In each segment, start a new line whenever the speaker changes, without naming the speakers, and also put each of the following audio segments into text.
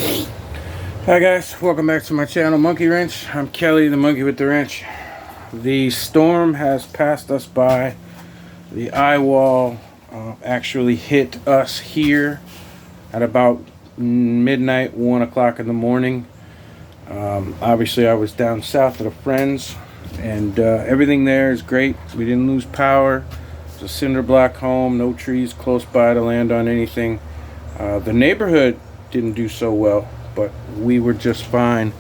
Hi guys, welcome back to my channel, Monkey Wrench. I'm Kelly, the monkey with the wrench. The storm has passed us by. The eye wall actually hit us here at about midnight, 1 o'clock in the morning. Obviously I was down south at a friend's, and everything there is great. We didn't lose power. It's a cinder block home, no trees close by to land on anything. The neighborhood didn't do so well, but we were just fine.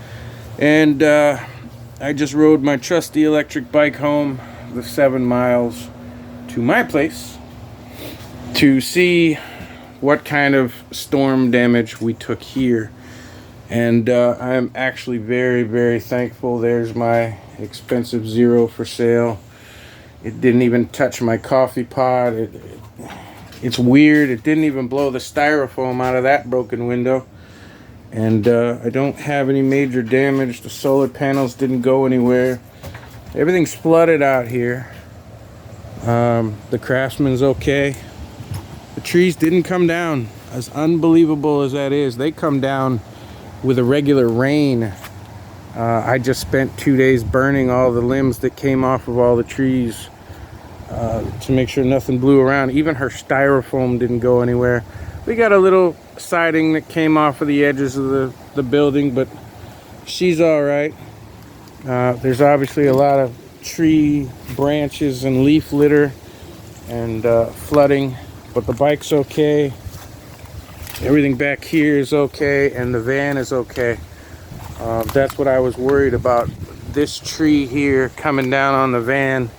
And I just rode my trusty electric bike home the 7 miles to my place to see what kind of storm damage we took here. And I'm actually very, very thankful. There's my expensive Zero for sale. It didn't even touch my coffee pot. It's weird. It didn't even blow the styrofoam out of that broken window. And I don't have any major damage. The solar panels didn't go anywhere. Everything's flooded out here. The Craftsman's okay. The trees didn't come down. As unbelievable as that is, they come down with a regular rain. I just spent 2 days burning all the limbs that came off of all the trees to make sure nothing blew around. Even her styrofoam didn't go anywhere. We got a little siding that came off of the edges of the building, but she's all right. There's obviously a lot of tree branches and leaf litter and flooding, but the bike's okay. Everything back here is okay, and the van is okay. That's what I was worried about, this tree here coming down on the van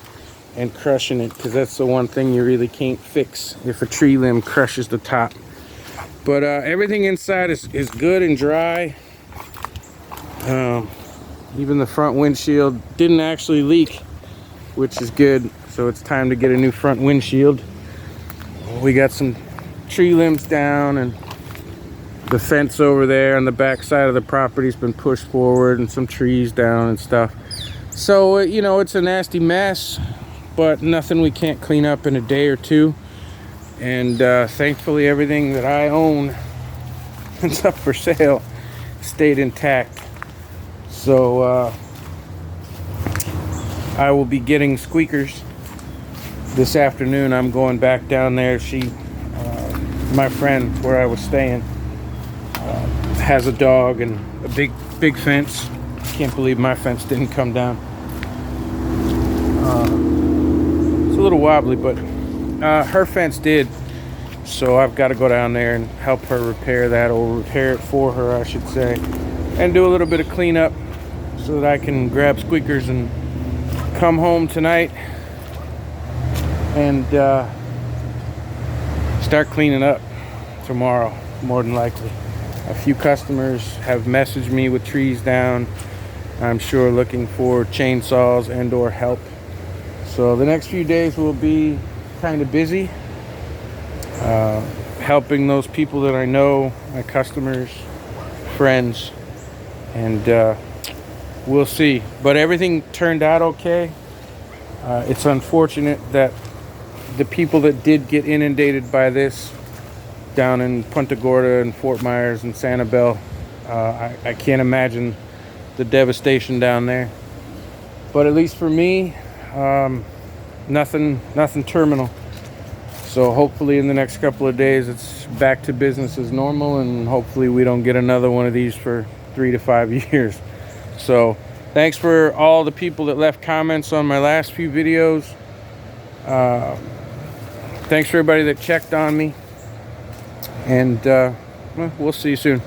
and crushing it, because that's the one thing you really can't fix if a tree limb crushes the top. But everything inside is good and dry. Even the front windshield didn't actually leak, which is good. So it's time to get a new front windshield. We got some tree limbs down, and the fence over there on the back side of the property's been pushed forward, and some trees down and stuff. So you know, it's a nasty mess, but nothing we can't clean up in a day or two. And thankfully everything that I own that's up for sale stayed intact. So I will be getting squeakers this afternoon. I'm going back down there. My friend where I was staying has a dog and a big fence. Can't believe my fence didn't come down. It's a little wobbly, but her fence did. So I've got to go down there and help her repair that, or repair it for her, I should say, and do a little bit of cleanup so that I can grab squeakers and come home tonight and start cleaning up tomorrow, more than likely. A few customers have messaged me with trees down, I'm sure looking for chainsaws and or help. So the next few days will be kind of busy, helping those people that I know, my customers, friends, and we'll see. But everything turned out okay. It's unfortunate that the people that did get inundated by this down in Punta Gorda and Fort Myers and Sanibel, I can't imagine the devastation down there. But at least for me, nothing terminal. So hopefully in the next couple of days it's back to business as normal, and hopefully we don't get another one of these for 3 to 5 years. So thanks for all the people that left comments on my last few videos. Thanks for everybody that checked on me, and we'll see you soon.